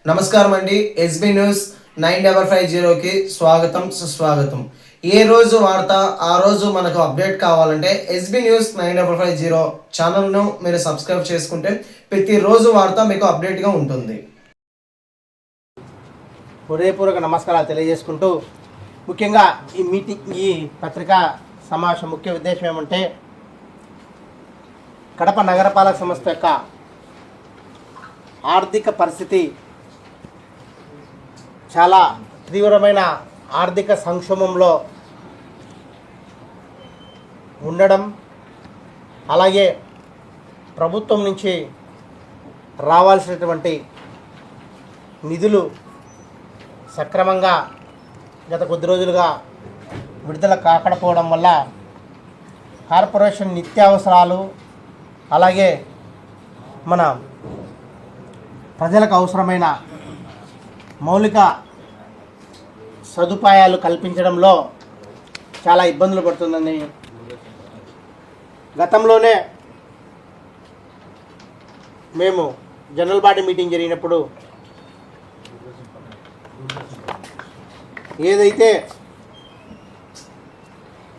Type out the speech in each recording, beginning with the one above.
నమస్కారం అండి. SB news 9550కి స్వాగతం సుస్వాగతం. ఏ రోజు వార్త ఆ రోజు మనకు అప్డేట్ కావాలంటే ఎస్బీ న్యూస్ 9550 ఛానల్ను మీరు సబ్స్క్రైబ్ చేసుకుంటే ప్రతిరోజు వార్త మీకు అప్డేట్గా ఉంటుంది. హృదయపూర్వక నమస్కారాలు తెలియజేసుకుంటూ ముఖ్యంగా ఈ పత్రికా సమావేశం ముఖ్య ఉద్దేశం ఏమంటే కడప నగరపాలక సంస్థ యొక్క ఆర్థిక పరిస్థితి చాలా తీవ్రమైన ఆర్థిక సంక్షోభంలో ఉండడం, అలాగే ప్రభుత్వం నుంచి రావాల్సినటువంటి నిధులు సక్రమంగా గత కొద్ది రోజులుగా విడుదల కాకపోవడం వల్ల కార్పొరేషన్ నిత్యావసరాలు అలాగే మన ప్రజలకు అవసరమైన మౌలిక సదుపాయాలు కల్పించడంలో చాలా ఇబ్బందులు పడుతుందని గతంలోనే మేము జనరల్ బాడీ మీటింగ్ జరిగినప్పుడు ఏదైతే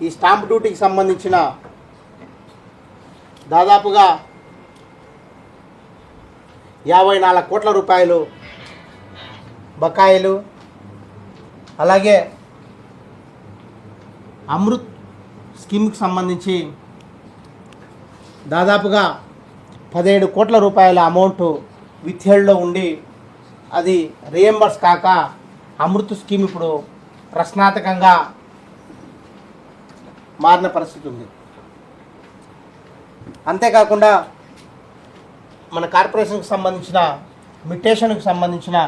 ఈ స్టాంప్ డ్యూటీకి సంబంధించిన దాదాపుగా 54 కోట్ల రూపాయలు బకాయిలు, అలాగే అమృత్ స్కీమ్కి సంబంధించి దాదాపుగా 17 కోట్ల రూపాయల అమౌంట్ విత్హెల్డ్లో ఉండి అది రియంబర్స్ కాక అమృత్ స్కీమ్ ఇప్పుడు ప్రశ్నార్థకంగా మారిన పరిస్థితి ఉంది. అంతేకాకుండా మన కార్పొరేషన్కి సంబంధించిన మిటేషన్కి సంబంధించిన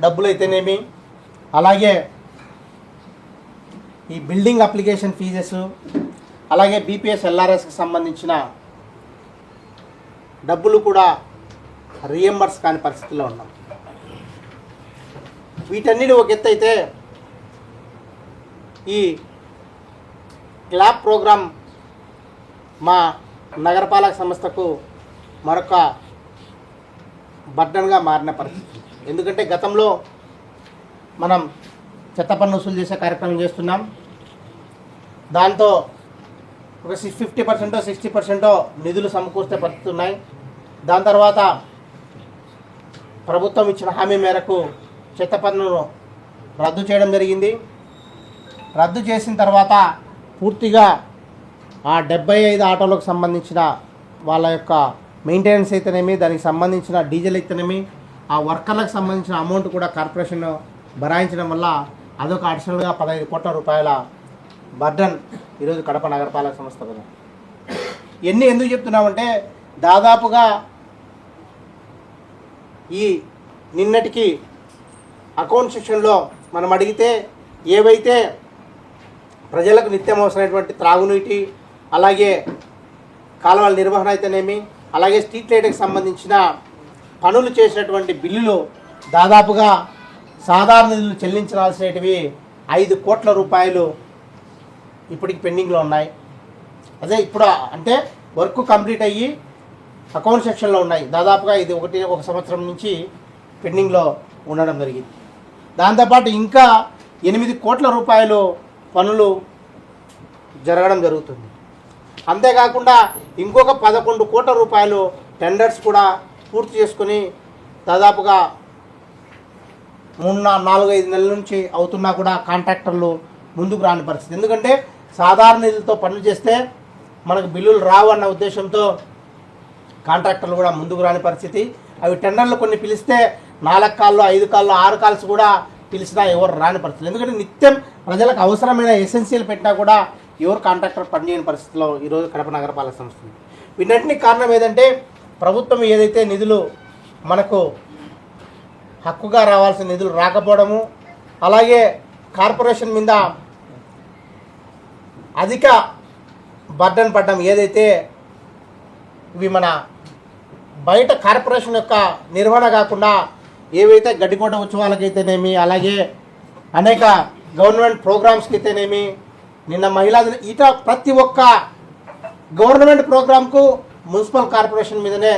డబ్బులు అయితేనేమి, అలాగే ఈ బిల్డింగ్ అప్లికేషన్ ఫీజెస్, అలాగే బీపీఎస్ ఎల్ఆర్ఎస్కి సంబంధించిన డబ్బులు కూడా రియంబర్స్ కాని పరిస్థితిలో ఉన్నాం. వీటన్నిటి ఒక ఎత్తు అయితే ఈ క్లాప్ ప్రోగ్రాం మా నగరపాలక సంస్థకు మరొక బర్డన్గా మారిన పరిస్థితి. ఎందుకంటే గతంలో మనం చెత్త పన్ను వసూలు చేసే కార్యక్రమం చేస్తున్నాం. దాంతో ఒక 50% 60% నిధులు సమకూర్చే పరిస్థితులు ఉన్నాయి. దాని తర్వాత ప్రభుత్వం ఇచ్చిన హామీ మేరకు చెత్త పన్నును రద్దు చేయడం జరిగింది. రద్దు చేసిన తర్వాత పూర్తిగా ఆ 75 ఆటోలకు సంబంధించిన వాళ్ళ యొక్క మెయింటెనెన్స్ అయితేనేమి, దానికి సంబంధించిన డీజిల్ అయితేనేమి, ఆ వర్కర్లకు సంబంధించిన అమౌంట్ కూడా కార్పొరేషన్ భరాయించడం వల్ల అదొక అడిషనల్గా 15 కోట్ల రూపాయల బర్డన్ ఈరోజు కడప నగరపాలక సంస్థ కదా. ఇవన్నీ ఎందుకు చెప్తున్నామంటే దాదాపుగా ఈ నిన్నటికి అకౌంట్ సెక్షన్లో మనం అడిగితే ఏవైతే ప్రజలకు నిత్యం అవసరమైనటువంటి త్రాగునీటి, అలాగే కాలువల నిర్వహణ అయితేనేమి, అలాగే స్ట్రీట్ లైట్కి సంబంధించిన పనులు చేసినటువంటి బిల్లులు దాదాపుగా సాధారణ నిధులు చెల్లించాల్సినవి 5 కోట్ల రూపాయలు ఇప్పటికి పెండింగ్లో ఉన్నాయి. అదే ఇప్పుడు అంటే వర్క్ కంప్లీట్ అయ్యి అకౌంట్ సెక్షన్లో ఉన్నాయి. దాదాపుగా ఇది ఒక సంవత్సరం నుంచి పెండింగ్లో ఉండడం జరిగింది. దాంతోపాటు ఇంకా 8 కోట్ల రూపాయలు పనులు జరగడం జరుగుతుంది. అంతేకాకుండా ఇంకొక 11 కోట్ల రూపాయలు టెండర్స్ కూడా పూర్తి చేసుకొని దాదాపుగా 4-5 నెలల నుంచి అవుతున్నా కూడా కాంట్రాక్టర్లు ముందుకు రాని పరిస్థితి. ఎందుకంటే సాధారణ నిధులతో పనులు చేస్తే మనకు బిల్లులు రావు అన్న ఉద్దేశంతో కాంట్రాక్టర్లు కూడా ముందుకు రాని పరిస్థితి. అవి టెండర్లు కొన్ని పిలిస్తే 4 కాళ్ళు 5 కాళ్ళు 6 కాల్స్ కూడా పిలిచినా ఎవరు రాని పరిస్థితి. ఎందుకంటే నిత్యం ప్రజలకు అవసరమైన ఎసెన్షియల్ పెట్టినా కూడా ఎవరు కాంట్రాక్టర్ పనిచేయని పరిస్థితిలో ఈరోజు కడప నగరపాలక సంస్థ ఉంది. వీటన్నిటికి కారణం ఏదంటే ప్రభుత్వం ఏదైతే నిధులు మనకు హక్కుగా రావాల్సిన నిధులు రాకపోవడము, అలాగే కార్పొరేషన్ మీద అధిక బర్డన్ పడడం. ఏదైతే ఇవి మన బయట కార్పొరేషన్ యొక్క నిర్వహణ కాకుండా ఏవైతే గడ్డికోట ఉత్సవాలకైతేనేమి, అలాగే అనేక గవర్నమెంట్ ప్రోగ్రామ్స్కి అయితేనేమి, నిన్న మహిళా ఇట ప్రతి ఒక్క గవర్నమెంట్ ప్రోగ్రాంకు మున్సిపల్ కార్పొరేషన్ మీదనే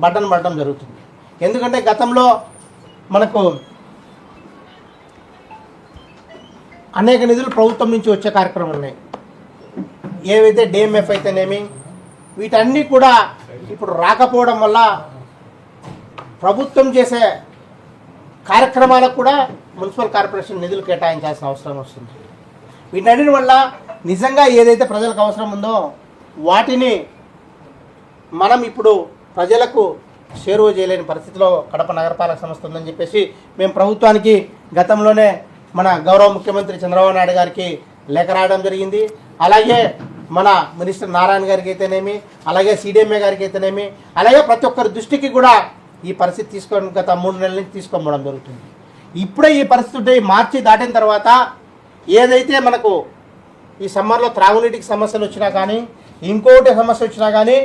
బటన్ పడడం జరుగుతుంది. ఎందుకంటే గతంలో మనకు అనేక నిధులు ప్రభుత్వం నుంచి వచ్చే కార్యక్రమాలు ఉన్నాయి. ఏవైతే డిఎంఎఫ్ అయితేనేమి వీటన్నీ కూడా ఇప్పుడు రాకపోవడం వల్ల ప్రభుత్వం చేసే కార్యక్రమాలకు కూడా మున్సిపల్ కార్పొరేషన్ నిధులు కేటాయించాల్సిన అవసరం వస్తుంది. వీటన్నిటి వల్ల నిజంగా ఏదైతే ప్రజలకు అవసరం ఉందో వాటిని మనం ఇప్పుడు ప్రజలకు చేరువ చేయలేని పరిస్థితిలో కడప నగరపాలక సంస్థ ఉందని చెప్పేసి మేము ప్రభుత్వానికి గతంలోనే మన గౌరవ ముఖ్యమంత్రి చంద్రబాబు నాయుడు గారికి లేఖ రాయడం జరిగింది. అలాగే మన మినిస్టర్ నారాయణ గారికి అయితేనేమి, అలాగే సిడిఎంఏ గారికి అయితేనేమి, అలాగే ప్రతి ఒక్కరి దృష్టికి కూడా ఈ పరిస్థితి తీసుకొని గత 3 నెలల నుంచి తీసుకోవడం జరుగుతుంది. ఇప్పుడే ఈ పరిస్థితి మార్చి దాటిన తర్వాత ఏదైతే మనకు ఈ సమ్మర్లో త్రాగునీటికి సమస్యలు వచ్చినా కానీ ఇంకోటి సమస్య వచ్చినా కానీ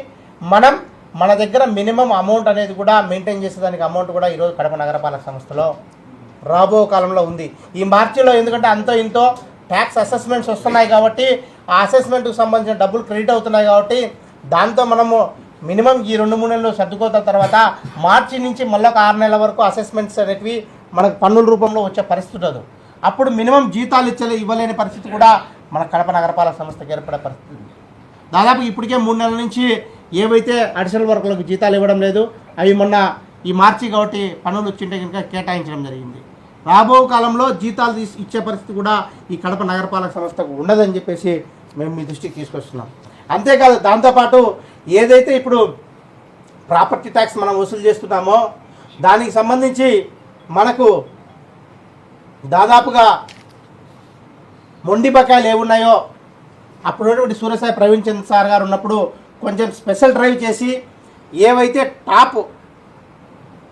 మన దగ్గర మినిమం అమౌంట్ అనేది కూడా మెయింటైన్ చేసేదానికి అమౌంట్ కూడా ఈరోజు కడప నగరపాలక సంస్థలో రాబో కాలంలో ఉంది. ఈ మార్చిలో ఎందుకంటే అంతో ఇంతో ట్యాక్స్ అసెస్మెంట్స్ వస్తున్నాయి కాబట్టి ఆ అసెస్మెంట్కి సంబంధించిన డబ్బులు క్రెడిట్ అవుతున్నాయి కాబట్టి దాంతో మనము మినిమం ఈ 2-3 నెలలు సర్దుకోత తర్వాత మార్చి నుంచి మళ్ళీ ఒక 6 నెలల వరకు అసెస్మెంట్స్ అనేటివి మనకు పన్నుల రూపంలో వచ్చే పరిస్థితి ఉండదు. అప్పుడు మినిమం జీతాలు ఇవ్వలేని పరిస్థితి కూడా మన కడప నగరపాలక సంస్థకి ఏర్పడే పరిస్థితి ఉంది. దాదాపు ఇప్పటికే 3 నెలల నుంచి ఏవైతే అడిషనల్ వర్కులకు జీతాలు ఇవ్వడం లేదు, అవి మొన్న ఈ మార్చి కాబట్టి పన్నులు వచ్చింటే కనుక కేటాయించడం జరిగింది. రాబో కాలంలో జీతాలు ఇచ్చే పరిస్థితి కూడా ఈ కడప నగరపాలక సంస్థకు ఉండదని చెప్పేసి మేము మీ దృష్టికి తీసుకొస్తున్నాం. అంతేకాదు దాంతోపాటు ఏదైతే ఇప్పుడు ప్రాపర్టీ ట్యాక్స్ మనం వసూలు చేస్తున్నామో దానికి సంబంధించి మనకు దాదాపుగా మొండి బకాయిలు ఏమున్నాయో అప్పుడున్నటువంటి సూర్యసాయి ప్రవీణ్ చంద్ర సార్ గారు ఉన్నప్పుడు కొంచెం స్పెషల్ డ్రైవ్ చేసి ఏవైతే టాప్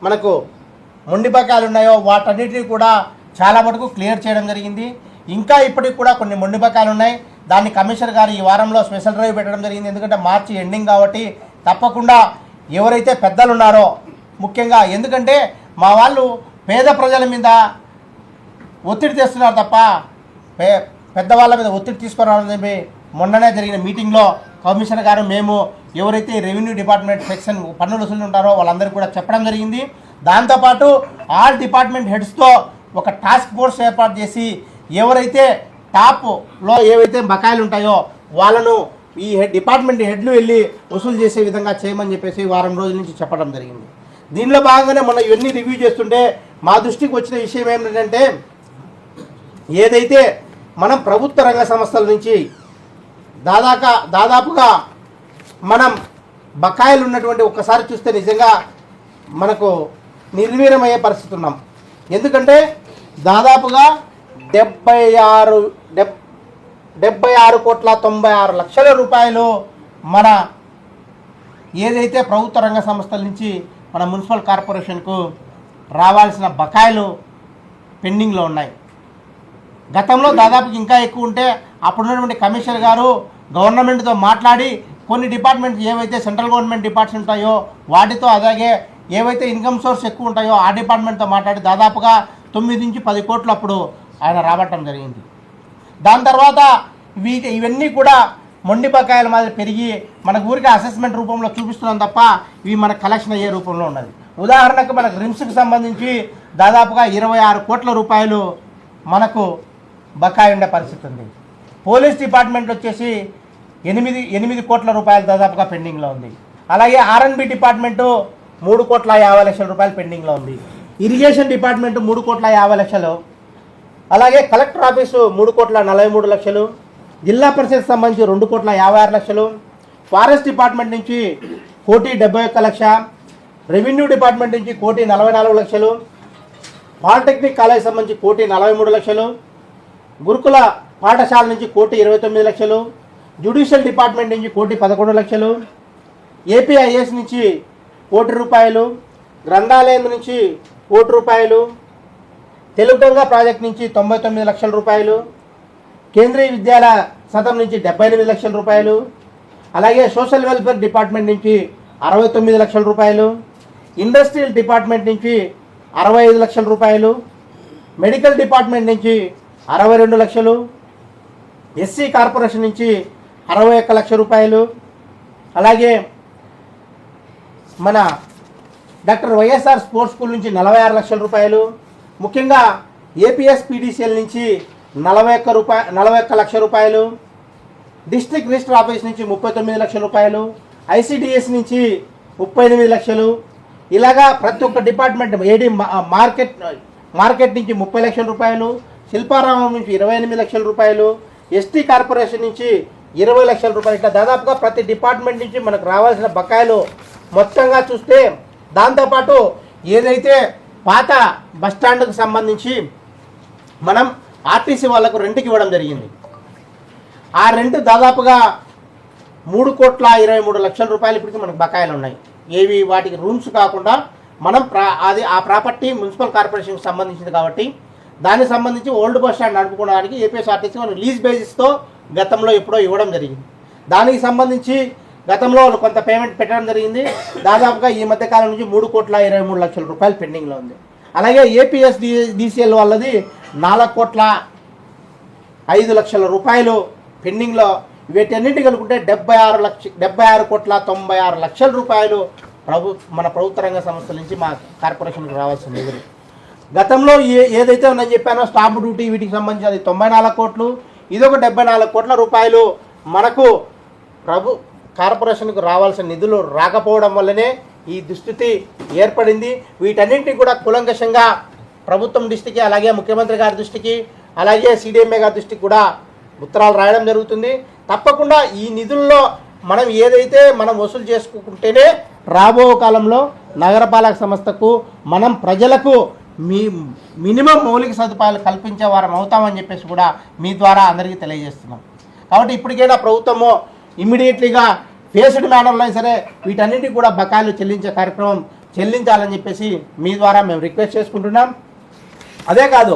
మనకు మొండి బకాయిలు ఉన్నాయో వాటన్నిటిని కూడా చాలా మటుకు క్లియర్ చేయడం జరిగింది. ఇంకా ఇప్పటికి కూడా కొన్ని మొండి బకాయిలు ఉన్నాయి. దాన్ని కమిషనర్ గారు ఈ వారంలో స్పెషల్ డ్రైవ్ పెట్టడం జరిగింది. ఎందుకంటే మార్చి ఎండింగ్ కాబట్టి తప్పకుండా ఎవరైతే పెద్దలు ఉన్నారో ముఖ్యంగా, ఎందుకంటే మా వాళ్ళు పేద ప్రజల మీద ఒత్తిడి తెస్తున్నారు తప్ప పెద్దవాళ్ళ మీద ఒత్తిడి తీసుకురావాలని చెప్పి మొన్ననే జరిగిన మీటింగ్లో కమిషనర్ గారు మేము ఎవరైతే రెవెన్యూ డిపార్ట్మెంట్ సెక్షన్ పన్నులు వసూలు ఉంటారో వాళ్ళందరికీ కూడా చెప్పడం జరిగింది. దాంతోపాటు ఆల్ డిపార్ట్మెంట్ హెడ్స్తో ఒక టాస్క్ ఫోర్స్ ఏర్పాటు చేసి ఎవరైతే టాప్లో ఏవైతే బకాయిలు ఉంటాయో వాళ్ళను ఈ డిపార్ట్మెంట్ హెడ్లు వెళ్ళి వసూలు చేసే విధంగా చేయమని చెప్పేసి వారం రోజుల నుంచి చెప్పడం జరిగింది. దీనిలో భాగంగానే మనం ఇవన్నీ రివ్యూ చేస్తుంటే మా దృష్టికి వచ్చిన విషయం ఏమిటంటే ఏదైతే మనం ప్రభుత్వ రంగ సంస్థల నుంచి దాదాపుగా మనం బకాయిలు ఉన్నటువంటి ఒక్కసారి చూస్తే నిజంగా మనకు నిర్వీర్యమయ్యే పరిస్థితి ఉన్నాం. ఎందుకంటే దాదాపుగా 76,96,96,00,000 రూపాయలు మన ఏదైతే ప్రభుత్వ రంగ సంస్థల నుంచి మన మున్సిపల్ కార్పొరేషన్కు రావాల్సిన బకాయిలు పెండింగ్లో ఉన్నాయి. గతంలో దాదాపు ఇంకా ఎక్కువ ఉంటే అప్పుడున్నటువంటి కమిషనర్ గారు గవర్నమెంట్తో మాట్లాడి కొన్ని డిపార్ట్మెంట్స్ ఏవైతే సెంట్రల్ గవర్నమెంట్ డిపార్ట్మెంట్స్ ఉంటాయో వాటితో, అలాగే ఏవైతే ఇన్కమ్ సోర్స్ ఎక్కువ ఉంటాయో ఆ డిపార్ట్మెంట్తో మాట్లాడి దాదాపుగా 9 నుంచి 10 కోట్లు అప్పుడు ఆయన రాబట్టడం జరిగింది. దాని తర్వాత ఇవన్నీ కూడా మొండి బకాయిల మాదిరి పెరిగి మనకు ఊరికి అసెస్మెంట్ రూపంలో చూపిస్తున్నాం తప్ప ఇవి మనకు కలెక్షన్ అయ్యే రూపంలో ఉన్నది. ఉదాహరణకు మనకు రిమ్స్కి సంబంధించి దాదాపుగా 26 కోట్ల రూపాయలు మనకు బకాయి ఉండే పరిస్థితి ఉంది. పోలీస్ డిపార్ట్మెంట్ వచ్చేసి 8 కోట్ల రూపాయలు దాదాపుగా పెండింగ్లో ఉంది. అలాగే R&B డిపార్ట్మెంటు 3,50,00,000 రూపాయలు పెండింగ్లో ఉంది. Irrigation department 3,50,00,000. అలాగే కలెక్టర్ ఆఫీసు 3,43,00,000. జిల్లా పరిషత్ సంబంధించి 2,56,00,000. ఫారెస్ట్ డిపార్ట్మెంట్ నుంచి 1,71,00,000. రెవెన్యూ డిపార్ట్మెంట్ నుంచి 1,44,00,000. పాలిటెక్నిక్ కాలేజ్ సంబంధించి 1,43,00,000. గురుకుల పాఠశాల నుంచి 1,29,00,000. జ్యుడిషియల్ డిపార్ట్మెంట్ నుంచి 1,11,00,000. ఏపీఐఎస్ నుంచి 1,00,00,000 రూపాయలు. గ్రంథాలయం నుంచి 1,00,00,000 రూపాయలు. తెలుగుగంగ ప్రాజెక్ట్ నుంచి 99,00,000 రూపాయలు. కేంద్రీయ విద్యాలయ సదం నుంచి 78,00,000 రూపాయలు. అలాగే సోషల్ వెల్ఫేర్ డిపార్ట్మెంట్ నుంచి 69,00,000 రూపాయలు. ఇండస్ట్రియల్ డిపార్ట్మెంట్ నుంచి 65,00,000 రూపాయలు. మెడికల్ డిపార్ట్మెంట్ నుంచి 62,00,000. ఎస్సీ కార్పొరేషన్ నుంచి 61,00,000 రూపాయలు. అలాగే మన డాక్టర్ వైఎస్ఆర్ స్పోర్ట్స్ స్కూల్ నుంచి 46 లక్షల రూపాయలు, ముఖ్యంగా ఏపీఎస్ పీడీసీఎల్ నుంచి 41 లక్ష రూపాయలు, డిస్ట్రిక్ట్ రిజిస్టర్ ఆఫీస్ నుంచి 39 లక్షల రూపాయలు, ఐసిడిఎస్ నుంచి 38 లక్షలు, ఇలాగా ప్రతి ఒక్క డిపార్ట్మెంట్ ఏడి మార్కెట్ నుంచి 30 లక్షల రూపాయలు, శిల్పారామం నుంచి 28 లక్షల రూపాయలు, ఎస్టీ కార్పొరేషన్ నుంచి 20 లక్షల రూపాయలు, ఇట్లా దాదాపుగా ప్రతి డిపార్ట్మెంట్ నుంచి మనకు రావాల్సిన బకాయిలు మొత్తంగా చూస్తే, దాంతోపాటు ఏదైతే పాత బస్టాండ్కు సంబంధించి మనం ఆర్టీసీ వాళ్ళకు రెంట్కి ఇవ్వడం జరిగింది. ఆ రెంట్ దాదాపుగా 3,23 లక్షల రూపాయలు ఇప్పటికీ మనకు బకాయిలు ఉన్నాయి. ఏవి వాటికి రూమ్స్ కాకుండా మనం అది ఆ ప్రాపర్టీ మున్సిపల్ కార్పొరేషన్కి సంబంధించింది కాబట్టి దానికి సంబంధించి ఓల్డ్ బస్ స్టాండ్ నడుపుకోవడానికి ఏపీఎస్ఆర్టీసీ మనం లీజ్ బేసిస్తో గతంలో ఎప్పుడో ఇవ్వడం జరిగింది. దానికి సంబంధించి గతంలో వాళ్ళు కొంత పేమెంట్ పెట్టడం జరిగింది. దాదాపుగా ఈ మధ్యకాలం నుంచి 3,23 లక్షల రూపాయలు పెండింగ్లో ఉంది. అలాగే ఏపీఎస్డిసిఎల్ వాళ్ళది 4,05 లక్షల రూపాయలు పెండింగ్లో. వీటన్నింటి కలుపుకుంటే 76,96 లక్షల రూపాయలు మన ప్రభుత్వ రంగ సంస్థల నుంచి మా కార్పొరేషన్కి రావాల్సిన నిధులు. గతంలో ఏదైతే ఉందని చెప్పానో స్టాంప్ డ్యూటీ వీటికి సంబంధించి అది 94 కోట్లు, ఇదొక 74 కోట్ల రూపాయలు మనకు కార్పొరేషన్కు రావాల్సిన నిధులు రాకపోవడం వల్లనే ఈ దుస్థితి ఏర్పడింది. వీటన్నింటినీ కూడా కూలంకషంగా ప్రభుత్వం దృష్టికి, అలాగే ముఖ్యమంత్రి గారి దృష్టికి, అలాగే సిడిఎంఏ గారి దృష్టికి కూడా ఉత్తరాలు రాయడం జరుగుతుంది. తప్పకుండా ఈ నిధుల్లో మనం ఏదైతే మనం వసూలు చేసుకుంటేనే రాబో కాలంలో నగరపాలక సంస్థకు మనం ప్రజలకు మినిమం మౌలిక సదుపాయాలు కల్పించే వారం అవుతామని చెప్పేసి కూడా మీ ద్వారా అందరికీ తెలియజేస్తున్నాం. కాబట్టి ఇప్పటికైనా ప్రభుత్వము ఇమ్మీడియట్లీగా ఫేస్డ్ మేనర్లో సరే వీటన్నిటికీ కూడా బకాయిలు చెల్లించే కార్యక్రమం చెల్లించాలని చెప్పేసి మీ ద్వారా మేము రిక్వెస్ట్ చేసుకుంటున్నాం. అదే కాదు,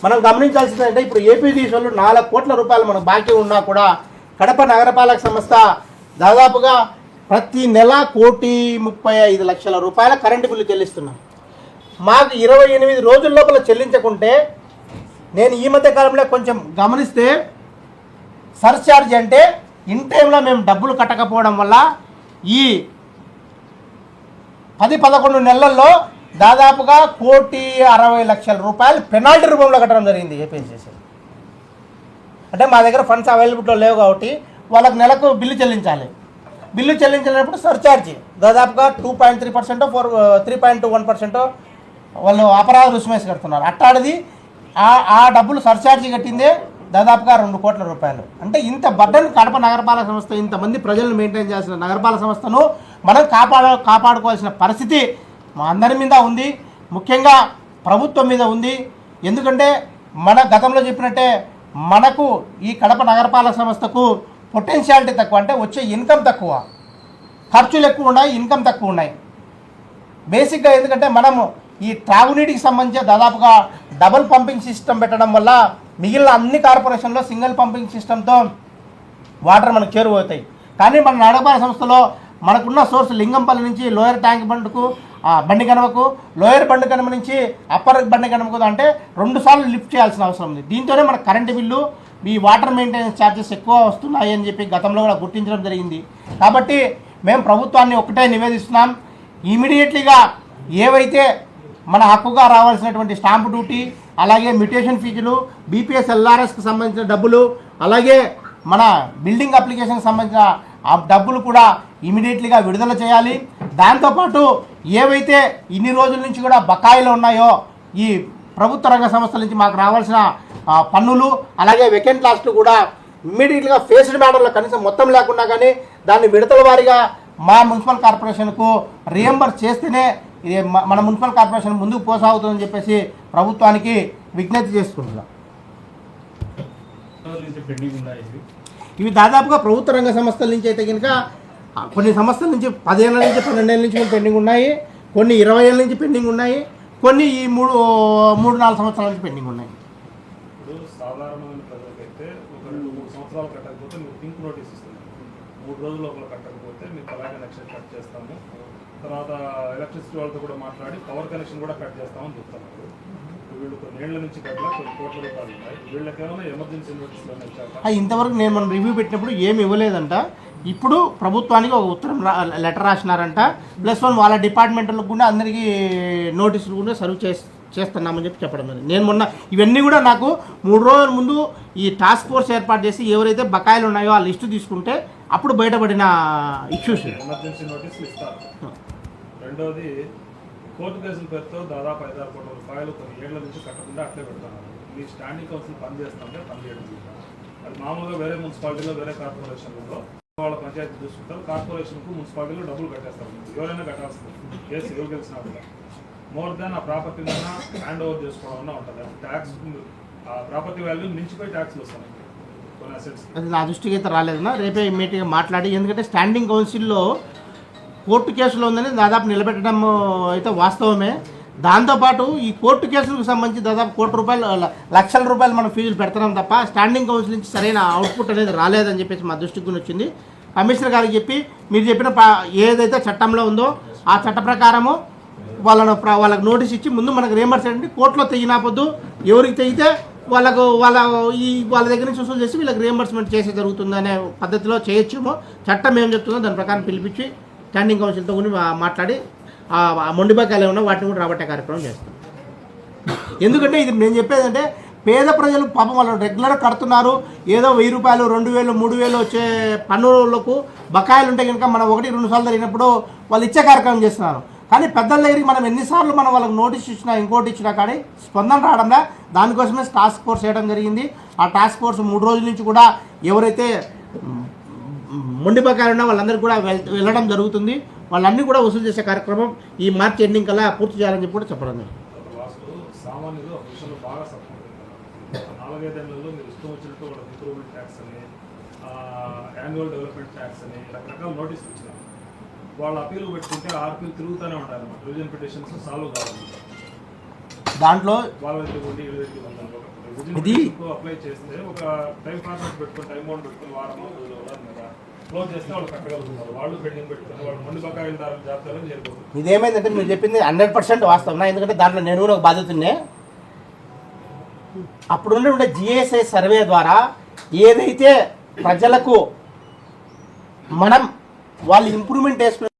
మనం గమనించాల్సింది అంటే ఇప్పుడు ఏపీడీసీ వాళ్ళు 4 కోట్ల రూపాయలు మనకు బాకీ ఉన్నా కూడా కడప నగరపాలక సంస్థ దాదాపుగా ప్రతి నెల 1,35 లక్షల రూపాయల కరెంటు బిల్లు చెల్లిస్తున్నాం. మాకు 28 రోజుల లోపల చెల్లించకుంటే, నేను ఈ మధ్య కాలంలో కొంచెం గమనిస్తే సర్ఛార్జ్ అంటే ఇన్ టైంలో మేము డబ్బులు కట్టకపోవడం వల్ల ఈ 10-11 నెలల్లో దాదాపుగా 1,60 లక్షల రూపాయలు పెనాల్టీ రూపంలో కట్టడం జరిగింది ఏపీఎస్సీ. అంటే మా దగ్గర ఫండ్స్ అవైలబుల్లో లేవు కాబట్టి వాళ్ళకి నెలకు బిల్లు చెల్లించాలి. బిల్లు చెల్లించినప్పుడు సర్ఛార్జ్ దాదాపుగా 2.3% 3.21% వాళ్ళు అపరాధ రుసుమేసి కడుతున్నారు. అట్టాడిది ఆ డబ్బులు సర్ఛార్జీ కట్టిందే దాదాపుగా 2 కోట్ల రూపాయలు. అంటే ఇంత బర్డన్ కడప నగరపాలక సంస్థ, ఇంతమంది ప్రజలను మెయింటైన్ చేసిన నగరపాలక సంస్థను మనం కాపాడుకోవాల్సిన పరిస్థితి మా అందరి మీద ఉంది, ముఖ్యంగా ప్రభుత్వం మీద ఉంది. ఎందుకంటే మన గతంలో చెప్పినట్టే మనకు ఈ కడప నగరపాలక సంస్థకు పొటెన్షియాలిటీ తక్కువ, అంటే వచ్చే ఇన్కమ్ తక్కువ, ఖర్చులు ఎక్కువ ఉన్నాయి, ఇన్కమ్ తక్కువ ఉన్నాయి. బేసిక్గా ఎందుకంటే మనము ఈ త్రాగునీటికి సంబంధించి దాదాపుగా డబుల్ పంపింగ్ సిస్టమ్ పెట్టడం వల్ల మిగిలిన అన్ని కార్పొరేషన్లో సింగిల్ పంపింగ్ సిస్టంతో వాటర్ మనకు చేరువవుతాయి. కానీ మన నగరపాలక సంస్థలో మనకున్న సోర్స్ లింగంపల్లి నుంచి లోయర్ ట్యాంక్ బండ్కు బండి కనుమకు, లోయర్ బండి కనుమ నుంచి అప్పర్ బండి కనుమకు అంటే 2 సార్లు లిఫ్ట్ చేయాల్సిన అవసరం ఉంది. దీంతోనే మన కరెంటు బిల్లు, ఈ వాటర్ మెయింటెనెన్స్ ఛార్జెస్ ఎక్కువ వస్తున్నాయి అని చెప్పి గతంలో కూడా గుర్తించడం జరిగింది. కాబట్టి మేము ప్రభుత్వాన్ని ఒకటే నివేదిస్తున్నాం, ఇమీడియట్లీగా ఏవైతే మన హక్కుగా రావాల్సినటువంటి స్టాంపు డ్యూటీ, అలాగే మ్యూటేషన్ ఫీజులు, బీపీఎస్ ఎల్ఆర్ఎస్కి సంబంధించిన డబ్బులు, అలాగే మన బిల్డింగ్ అప్లికేషన్కి సంబంధించిన ఆ డబ్బులు కూడా ఇమీడియట్లీగా విడుదల చేయాలి. దాంతోపాటు ఏవైతే ఇన్ని రోజుల నుంచి కూడా బకాయిలు ఉన్నాయో ఈ ప్రభుత్వ రంగ సంస్థల నుంచి మాకు రావాల్సిన పన్నులు, అలాగే వెకెంట్ లాస్ట్లు కూడా ఇమ్మీడియట్గా ఫేస్డ్ మేనర్లో కనీసం మొత్తం లేకుండా కానీ దాన్ని విడతల వారీగా మా మున్సిపల్ కార్పొరేషన్కు రియంబర్స్ చేస్తేనే ఇది మన మున్సిపల్ కార్పొరేషన్ ముందుకు పోసాగుతుందని చెప్పేసి ప్రభుత్వానికి విజ్ఞప్తి చేసుకుంటున్నాం. ఇవి దాదాపుగా ప్రభుత్వ రంగ సంస్థల నుంచి అయితే కనుక కొన్ని సంస్థల నుంచి 10 ఏళ్ళ నుంచి 12 ఏళ్ళ నుంచి పెండింగ్ ఉన్నాయి, కొన్ని 20 ఏళ్ళ నుంచి పెండింగ్ ఉన్నాయి, కొన్ని ఈ 3-4 సంవత్సరాల నుంచి పెండింగ్ ఉన్నాయి. ఇప్పుడు సాధారణమైన ప్రజలకైతే ఒక 2-3 సంవత్సరాలు కట్టకపోతే మీరు పింక్ నోటీస్ ఇస్తున్నారు. 3 రోజుల లోపల కట్టకపోతే మీకు అలాగే కనెక్షన్ కట్ చేస్తాము, తర్వాత ఎలక్ట్రిసిటీ వాళ్ళతో కూడా మాట్లాడి పవర్ కనెక్షన్ కూడా కట్ చేస్తామని చెప్తున్నారు. వీళ్ళు ఇప్పుడు కొన్ని ఏళ్ల నుంచి కట్ల కొన్ని కోట్ల రూపాయలు ఉన్నాయి. వీళ్ళకేమైనా ఎమర్జెన్సీ నోటీసులు వచ్చాక ఇంతవరకు నేను మనం రివ్యూ పెట్టినప్పుడు ఏమి ఇవ్వలేదంట. ఇప్పుడు ప్రభుత్వానికి ఒక ఉత్తరం లెటర్ రాసినారంట. +1 వాళ్ళ డిపార్ట్మెంట్లకు కూడా అందరికీ నోటీసులు కూడా సర్వ్ చేస్తున్నామని చెప్పడం జరిగింది. నేను మొన్న ఇవన్నీ కూడా నాకు 3 రోజుల ముందు ఈ టాస్క్ ఫోర్స్ ఏర్పాటు చేసి ఎవరైతే బకాయిలు ఉన్నాయో ఆ లిస్టు తీసుకుంటే అప్పుడు బయటపడిన ఇష్యూస్. ఎమర్జెన్సీ నోటీసులు ఇస్తారు. రెండోది కోర్టు కేసుల పేరుతో దాదాపు 5-6 కోట్ల రూపాయలు కొన్ని ఏళ్ల నుంచి కట్టకుండా అట్లే పెడతాను. మీ స్టాండింగ్ కౌన్సిల్ పనిచేస్తుంటే పనిచేయడం అది మామూలుగా వేరే మున్సిపాలిటీలో వేరే కార్పొరేషన్లలో వాళ్ళ పంచాయతీ చూసుకుంటారు. కార్పొరేషన్కు మున్సిపాలిటీలో డబ్బులు కట్టేస్తారు. ఎవరైనా కట్టాల్సింది కేసు ఎవరు గెలిచినా కూడా మోర్ దాన్ ఆ ప్రాపర్టీ హ్యాండ్ ఓవర్ చేసుకోవడం ఉంటుంది. ట్యాక్స్ ఆ ప్రాపర్టీ వాల్యూ మించిపోయి ట్యాక్స్లు వస్తాయి కొన్ని అసెట్స్. అది నా దృష్టికి అయితే రాలేదన్నా. రేపే ఇమ్మీడియట్గా మాట్లాడి, ఎందుకంటే స్టాండింగ్ కౌన్సిల్లో కోర్టు కేసులో ఉందని దాదాపు నిలబెట్టడం అయితే వాస్తవమే. దాంతోపాటు ఈ కోర్టు కేసులకు సంబంధించి దాదాపు లక్షల రూపాయలు మనం ఫీజులు పెడుతున్నాం తప్ప స్టాండింగ్ కౌన్సిల్ నుంచి సరైన అవుట్పుట్ అనేది రాలేదని చెప్పేసి మా దృష్టికి కూడా వచ్చింది. కమిషనర్ గారికి చెప్పి మీరు చెప్పిన ఏదైతే చట్టంలో ఉందో ఆ చట్ట ప్రకారము వాళ్ళకు నోటీస్ ఇచ్చి ముందు మనకు రియంబర్స్ అంటే కోర్టులో తెగినాపొద్దు, ఎవరికి తెగితే వాళ్ళ దగ్గర నుంచి వసూలు చేసి వీళ్ళకి రియంబర్స్మెంట్ చేసే జరుగుతుందనే పద్ధతిలో చేయొచ్చేమో. చట్టం ఏం చెప్తుందో దాని ప్రకారం పిలిపించి స్టాండింగ్ కౌన్సిల్తో కూడా మాట్లాడి ఆ మొండిబకాయలు ఏమన్నా వాటిని కూడా రాబట్టే కార్యక్రమం చేస్తాం. ఎందుకంటే ఇది నేను చెప్పేదంటే పేద ప్రజలు పాపం వాళ్ళు రెగ్యులర్ కడుతున్నారు. ఏదో 1000 రూపాయలు 2000 3000 వచ్చే పన్నులకు బకాయిలు ఉంటే కనుక మనం 1-2 సార్లు జరిగినప్పుడు వాళ్ళు ఇచ్చే కార్యక్రమం చేస్తున్నారు. కానీ పెద్దల దగ్గరికి మనం ఎన్నిసార్లు మనం వాళ్ళకి నోటీస్ ఇచ్చినా ఇంకోటి ఇచ్చినా కానీ స్పందన రావడంలా. దానికోసమే టాస్క్ ఫోర్స్ చేయడం జరిగింది. ఆ టాస్క్ ఫోర్స్ 3 రోజుల నుంచి కూడా ఎవరైతే మొండి బకాయిలు ఉన్నా వాళ్ళందరికీ కూడా వెళ్ళడం జరుగుతుంది. వాళ్ళన్నీ కూడా వసూలు చేసే కార్యక్రమం ఈ మార్చి ఎండింగ్ కల్లా పూర్తి చేయాలని చెప్పి కూడా చెప్పడం జరిగింది. సామాన్యులు ఆ విషయంలో బాగా సపోర్ట్ అవుతారు. 4-5 ఏళ్లలో మీరు ఇష్టం వచ్చినట్టు వాళ్ళకి ఇంప్రూవ్మెంట్ ట్యాక్స్ అని యాన్యువల్ డెవలప్మెంట్ ట్యాక్స్ అని రకరకాల నోటీసులు ఇచ్చినారు. వాళ్ళు అప్పీలు పెట్టుకుంటే ఆ అప్పీలు తిరుగుతూనే ఉంటారు అన్నమాట. రివిజన్ పిటిషన్స్ సాల్వ్ కావాలి. దాంట్లో వాళ్ళ అప్లై చేస్తే ఒక టైం ప్రాసెస్ పెట్టుకుని టైం బౌండ్ పెట్టుకుని వారమో కదా క్లోజ్ చేస్తే వాళ్ళు కట్టగలుగుతారు. వాళ్ళు పెండింగ్ పెట్టుకుని వాళ్ళు మొండి బకాయిదారులు జాబితాలని చేరుకోవచ్చు. ఇదేమైందంటే మీరు చెప్పింది 100% వాస్తవం. ఎందుకంటే దాంట్లో నేను కూడా ఒక బాధ్యతనే. అప్పుడున్న జిఎస్ఐ సర్వే ద్వారా ఏదైతే ప్రజలకు మనం వాళ్ళు ఇంప్రూవ్మెంట్ వేసుకుని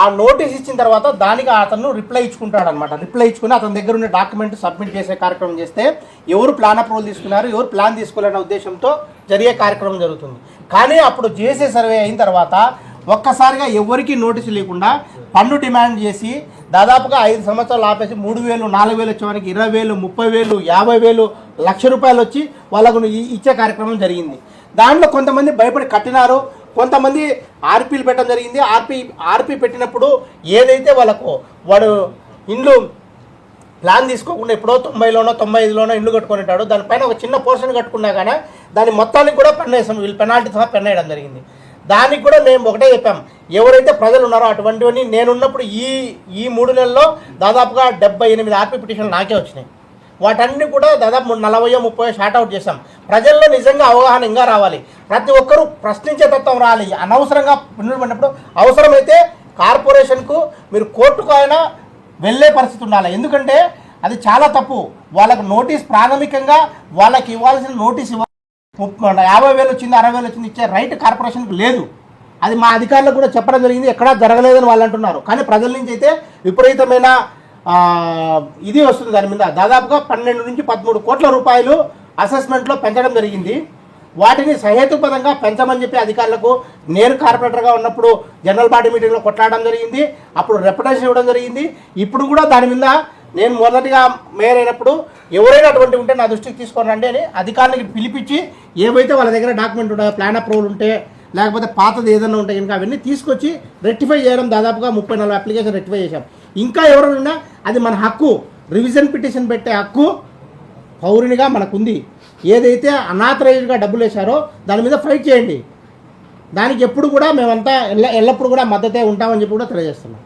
ఆ నోటీస్ ఇచ్చిన తర్వాత దానికి అతను రిప్లై ఇచ్చుకుంటాడు అనమాట. రిప్లై ఇచ్చుకుని అతని దగ్గర ఉన్న డాక్యుమెంట్ సబ్మిట్ చేసే కార్యక్రమం చేస్తే ఎవరు ప్లాన్ అప్రూవల్ తీసుకున్నారు, ఎవరు ప్లాన్ తీసుకోవాలనే ఉద్దేశంతో జరిగే కార్యక్రమం జరుగుతుంది. కానీ అప్పుడు జిఎస్ఐ సర్వే అయిన తర్వాత ఒక్కసారిగా ఎవరికి నోటీసు లేకుండా పన్ను డిమాండ్ చేసి దాదాపుగా 5 సంవత్సరాలు ఆపేసి 3000 4000 వచ్చేవారికి 20,000 30,000 50,000 1,00,000 రూపాయలు వచ్చి వాళ్ళకు ఇచ్చే కార్యక్రమం జరిగింది. దాంట్లో కొంతమంది భయపడి కట్టినారు, కొంతమంది ఆర్పీలు పెట్టడం జరిగింది. ఆర్పీ పెట్టినప్పుడు ఏదైతే వాడు ఇండ్లు ప్లాన్ తీసుకోకుండా ఎప్పుడో 90లోనో 95లోనో ఇండ్లు కట్టుకునేటాడు, దానిపైన ఒక చిన్న పోర్షన్ కట్టుకున్నా కానీ దాని మొత్తానికి కూడా పెన్ వేసాం. వీళ్ళు పెనాల్టీ సహా పెన్ వేయడం జరిగింది. దానికి కూడా మేము ఒకటే చెప్పాం, ఎవరైతే ప్రజలు ఉన్నారో అటువంటివన్నీ నేనున్నప్పుడు ఈ 3 నెలల్లో దాదాపుగా 78 ఆర్పీ పిటిషన్లు నాకే వచ్చినాయి. వాటన్ని కూడా దాదాపు 40-30 షార్ట్ అవుట్ చేశాం. ప్రజల్లో నిజంగా అవగాహన ఇంకా రావాలి. ప్రతి ఒక్కరూ ప్రశ్నించే తత్వం రావాలి. అనవసరంగా పడినప్పుడు అవసరమైతే కార్పొరేషన్కు మీరు కోర్టుకు అయినా వెళ్ళే పరిస్థితి ఉండాలి. ఎందుకంటే అది చాలా తప్పు. వాళ్ళకు నోటీస్ ప్రాథమికంగా వాళ్ళకి ఇవ్వాల్సిన నోటీస్ 50,000 వచ్చింది 60,000 వచ్చింది ఇచ్చే రైట్ కార్పొరేషన్కి లేదు. అది మా అధికారులకు కూడా చెప్పడం జరిగింది. ఎక్కడా జరగలేదని వాళ్ళు అంటున్నారు. కానీ ప్రజల నుంచి అయితే విపరీతమైన ఇది వస్తుంది. దాని మీద దాదాపుగా 12-13 కోట్ల రూపాయలు అసెస్మెంట్లో పెంచడం జరిగింది. వాటిని సహేతుపదంగా పెంచమని చెప్పి అధికారులకు నేను కార్పొరేటర్గా ఉన్నప్పుడు జనరల్ బాడీ మీటింగ్లో కొట్లాడడం జరిగింది. అప్పుడు రెప్యుటేషన్ ఇవ్వడం జరిగింది. ఇప్పుడు కూడా దాని మీద నేను మొదటిగా మేయర్ అయినప్పుడు ఎవరైనా అటువంటి ఉంటే నా దృష్టికి తీసుకొని రండి అని అధికారులకి పిలిపించి ఏవైతే వాళ్ళ దగ్గర డాక్యుమెంట్ ఉన్నాయో ప్లాన్ అప్రూవల్ ఉంటే లేకపోతే పాతది ఏదైనా ఉంటే కనుక అవన్నీ తీసుకొచ్చి రెక్టిఫై చేయడం. దాదాపుగా 30-40 అప్లికేషన్ రెక్టిఫై చేశాం. ఇంకా ఎవరైనా అది మన హక్కు, రివిజన్ పిటిషన్ పెట్టే హక్కు పౌరునిగా మనకుంది. ఏదైతే అనాథరైజ్డ్గా డబ్బులు వేశారో దాని మీద ఫైట్ చేయండి. దానికి ఎప్పుడు కూడా మేమంతా ఎల్లప్పుడూ కూడా మద్దతే ఉంటామని చెప్పి కూడా తెలియజేస్తున్నాం.